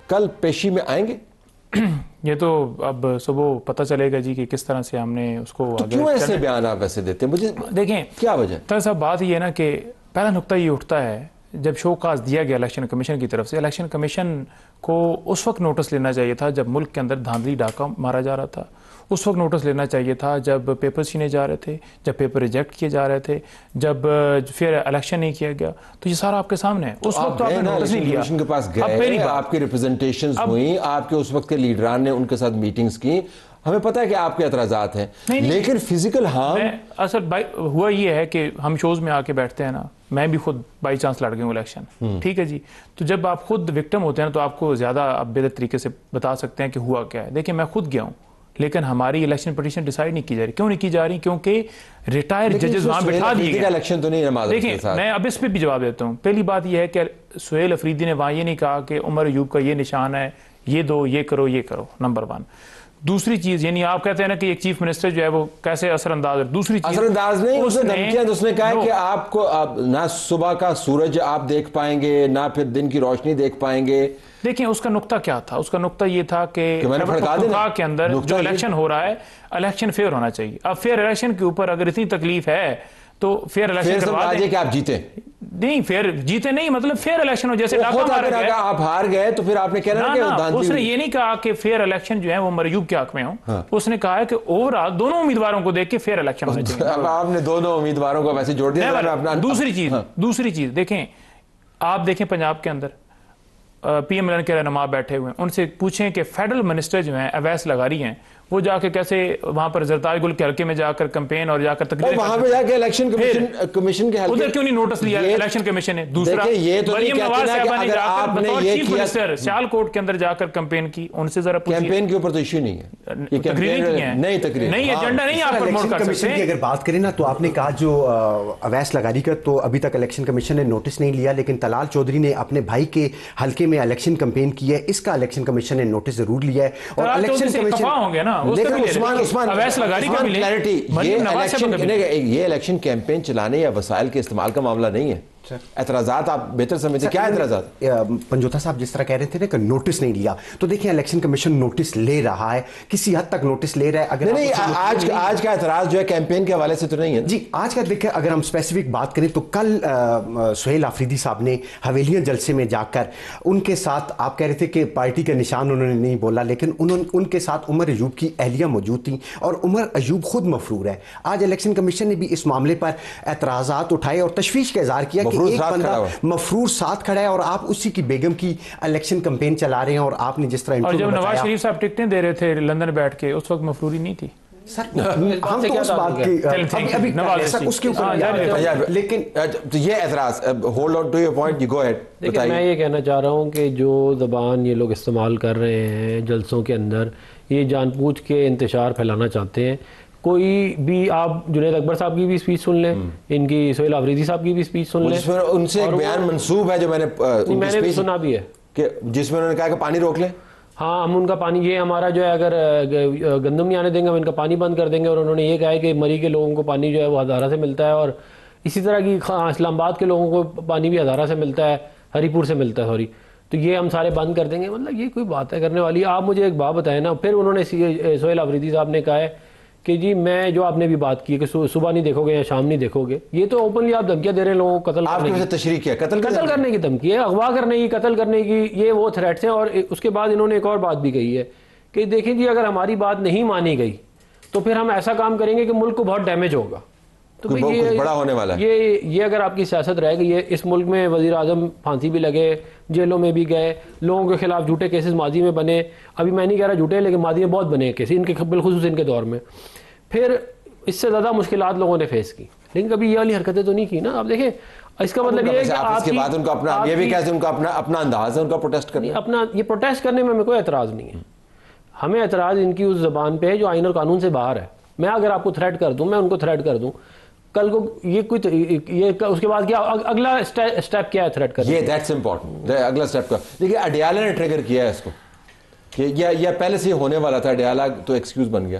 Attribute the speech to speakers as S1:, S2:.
S1: کل پیشی میں آئیں گے؟
S2: یہ تو اب صبح پتہ چلے گا جی کہ کس طرح سے ہم نے اس کو
S1: تو کیوں ایسے بیان آپ ایسے دیتے ہیں؟ مجھے
S2: دیکھیں
S1: کیا وجہ؟
S2: طاہر صاحب بات یہ ہے نا کہ پہلا نقطہ یہ اٹھتا ہے جب شو کاز دیا گیا الیکشن کمیشن کی طرف سے، الیکشن کمیشن کو اس وقت نوٹس لینا چاہیے تھا جب ملک کے اندر دھاندلی ڈاکہ مارا جا رہا تھا، اس وقت نوٹس لینا چاہیے تھا جب پیپر چھینے جا رہے تھے، جب پیپر ریجیکٹ کیے جا رہے تھے، جب پھر الیکشن نہیں کیا گیا، تو یہ سارا آپ کے سامنے ہے. اس وقت تو آپ نے نوٹس نہیں لیا.
S1: کمیشن کے پاس گئے، آپ کی ریپرزنٹیشنز ہوئیں، آپ کے اس وقت کے لیڈران نے ان کے ساتھ میٹنگز کی، ہمیں پتہ ہے کہ آپ کے اعتراضات ہیں، لیکن فزیکل ہارم
S2: اصل ہوا یہ ہے کہ ہم شوز میں آ کے بیٹھتے ہیں نا، میں بھی خود بائی چانس لڑ گئی ہوں الیکشن، ٹھیک ہے جی، تو جب آپ خود وکٹم ہوتے ہیں تو آپ کو زیادہ آپ بہتر طریقے سے بتا سکتے ہیں کہ ہوا کیا ہے. دیکھیں میں خود گیا ہوں لیکن ہماری الیکشن پٹیشن ڈیسائیڈ نہیں کی جا رہی. کیوں نہیں کی جا رہی؟ کیونکہ ریٹائر ججز وہاں بٹھا دیے گئے.
S1: الیکشن تو نہیں ہے.
S2: دیکھیں میں اب اس پہ بھی جواب دیتا ہوں. پہلی بات یہ ہے کہ سہیل افریدی نے وہاں یہ نہیں کہا کہ عمر ایوب کا یہ نشان ہے، یہ دو، یہ کرو، یہ کرو، نمبر 1. دوسری چیز یعنی آپ کہتے ہیں نا کہ ایک چیف منسٹر جو ہے وہ کیسے اثر انداز ہے. دوسری چیز
S1: اثر انداز نہیں، اس نے دھمکیاں، اس نے کہا کہ آپ کو نہ صبح کا سورج آپ دیکھ پائیں گے نہ پھر دن کی روشنی دیکھ پائیں گے.
S2: دیکھیں اس کا نقطہ کیا تھا؟ اس کا نقطہ یہ تھا کہ کے اندر جو الیکشن ہو رہا ہے الیکشن فیئر ہونا چاہیے. اب فیئر الیکشن کے اوپر اگر اتنی تکلیف ہے تو فیئر الیکشن کروا دیں
S1: کہ آپ جیتے
S2: نہیں، فیئر جیتے نہیں مطلب فیئر الیکشن ہو. جیسے
S1: آپ ہار گئے تو پھر آپ نے کہنا کہ
S2: اس نے یہ نہیں کہا کہ فیئر الیکشن جو ہے وہ مرجوب کے حق میں ہوں، اس نے کہا ہے کہ اوورآل دونوں امیدواروں کو دیکھ کے فیئر الیکشن ہونا چاہیے.
S1: اب آپ نے دونوں امیدواروں کو ویسے جوڑ دیا.
S2: دوسری چیز دیکھیں، آپ دیکھیں پنجاب کے اندر پی ایم ایل این کے رہنما بیٹھے ہوئے ہیں، ان سے پوچھیں کہ فیڈرل منسٹر جو ہیں اویس لغاری ہیں، وہ جا کے کیسے وہاں پر زرتاج گل کے حلقے میں جا کر کمپین اور جا کر تقریر
S1: وہاں پہ جا کے الیکشن کمیشن کے
S2: ادھر کیوں نہیں نوٹس لیا الیکشن کمشن نے؟ دوسرا مریم نواز صاحبہ نے جا کر بطور چیف منسٹر سیال کوٹ کے اندر جا کر کمپین کی. ان سے ذرا پوچھیے.
S1: کیمپین کے اوپر تو ایشو نہیں ہے،
S2: تقریر کی ہیں نہیں ایجنڈا نہیں آپ پروموٹ کر سکتے.
S3: کی اگر بات کریں نا تو آپ نے کہا جو اویس لغاری کا تو ابھی تک الیکشن کمیشن نے نوٹس نہیں لیا، لیکن طلال چودھری نے اپنے بھائی کے حلقے میں الیکشن کمپین کی ہے، اس کا الیکشن کمیشن نے نوٹس ضرور لیا ہے. اور الیکشن کمیشن
S2: ہوں گے نا
S1: یہ الیکشن کیمپین چلانے یا وسائل کے استعمال کا معاملہ نہیں ہے. اعتراضات آپ بہتر سمجھتے ہیں. کیا اعتراضات؟
S3: پنجوتا صاحب جس طرح کہہ رہے تھے نا کہ نوٹس نہیں لیا، تو دیکھیں الیکشن کمیشن نوٹس لے رہا ہے، کسی حد تک نوٹس لے رہا ہے. اگر
S1: نہیں آج کا اعتراض جو ہے کیمپین کے حوالے سے تو نہیں ہے
S3: جی. آج کا دیکھیں اگر ہم اسپیسیفک بات کریں تو کل سہیل آفریدی صاحب نے حویلیاں جلسے میں جا کر ان کے ساتھ، آپ کہہ رہے تھے کہ پارٹی کا نشان انہوں نے نہیں بولا، لیکن ان کے ساتھ عمر ایوب کی اہلیہ موجود تھیں اور عمر ایوب خود مفرور ہے. آج الیکشن کمیشن نے بھی اس معاملے پر اعتراضات اٹھائے اور تشویش کا اظہار کیا کہ ایک بندہ مفرور ساتھ کھڑا ہے اور آپ اسی کی بیگم کی الیکشن کمپین چلا رہے ہیں. اور آپ نے جس طرح
S2: اور جب نواز شریف صاحب ٹکٹیں دے رہے تھے لندن بیٹھ کے، اس وقت مفروری نہیں تھی.
S3: سر ہم تو اس بات کی اس کے اوپر، لیکن
S1: یہ اعتراض hold on to your point, you go ahead.
S4: دیکھیں میں یہ کہنا چاہ رہا ہوں کہ جو زبان یہ لوگ استعمال کر رہے ہیں جلسوں کے اندر، یہ جان بوجھ کے انتشار پھیلانا چاہتے ہیں. کوئی بھی آپ جنید اکبر صاحب کی بھی سپیچ سن لیں، ان کی سہیل آفریدی صاحب کی بھی سپیچ سن لیں،
S1: ان سے ایک بیان منسوب ہے جو میں نے
S4: بھی سنا بھی ہے
S1: کہ جس میں انہوں نے کہا کہ پانی روک لیں.
S4: ہاں ہم ان کا پانی، یہ ہمارا جو ہے اگر گندم نہیں آنے دیں گے ہم ان کا پانی بند کر دیں گے. اور انہوں نے یہ کہا ہے کہ مری کے لوگوں کو پانی جو ہے وہ ہزارہ سے ملتا ہے، اور اسی طرح کی اسلام آباد کے لوگوں کو پانی بھی ہزارہ سے ملتا ہے، ہری پور سے ملتا ہے سوری، تو یہ ہم سارے بند کر دیں گے. مطلب یہ کوئی بات ہے کرنے والی؟ آپ مجھے ایک بات بتائیں نا. پھر انہوں نے سہیل آفریدی صاحب نے کہا ہے کہ جی میں جو آپ نے بھی بات کی کہ صبح نہیں دیکھو گے یا شام نہیں دیکھو گے، یہ تو اوپنلی آپ دھمکیاں دے رہے ہیں لوگوں کو قتل کرنے کی.
S1: تشریح کیا قتل
S4: کرنے کی دھمکی ہے، اغوا کرنے کی، قتل کرنے کی، یہ وہ تھریٹس ہیں. اور اس کے بعد انہوں نے ایک اور بات بھی کہی ہے کہ دیکھیں جی اگر ہماری بات نہیں مانی گئی تو پھر ہم ایسا کام کریں گے کہ ملک کو بہت ڈیمیج ہوگا. تو
S1: بڑا ہونے والا ہے.
S4: یہ اگر آپ کی سیاست رہے گی، یہ اس ملک میں وزیر اعظم پھانسی بھی لگے، جیلوں میں بھی گئے، لوگوں کے خلاف جھوٹے کیسز ماضی میں بنے. ابھی میں نہیں کہہ رہا جھوٹے، لیکن ماضی میں بہت بنے کیسز ان کے، بالخصوص ان کے دور میں. پھر اس سے زیادہ مشکلات لوگوں نے فیس کی، لیکن کبھی یہ والی حرکتیں تو نہیں کی نا. آپ دیکھیں اس کا مطلب یہ ہے کہ آپ کے بعد
S1: ان کا اپنا، یہ بھی کہتے ہیں ان کا اپنا انداز ہے ان کا پروٹیسٹ کرنے،
S4: اپنا یہ پروٹیسٹ کرنے میں ہمیں کوئی اعتراض نہیں ہے. ہمیں اعتراض ان کی اس زبان پہ ہے جو آئین اور قانون سے باہر ہے. میں اگر آپ کو تھریٹ کر دوں، میں ان کو تھریٹ کر دوں، کل کو یہ کوئی یہ اس کے بعد کیا اگلا اسٹیپ کیا ہے تھریٹ کرنے؟
S1: یہ دیٹس امپورٹنٹ. اگلا اسٹیپ کا دیکھیے اڈیالہ نے ٹریگر کیا ہے اس کو، یا پہلے سے یہ ہونے والا تھا. اڈیالہ تو ایکسکیوز بن گیا.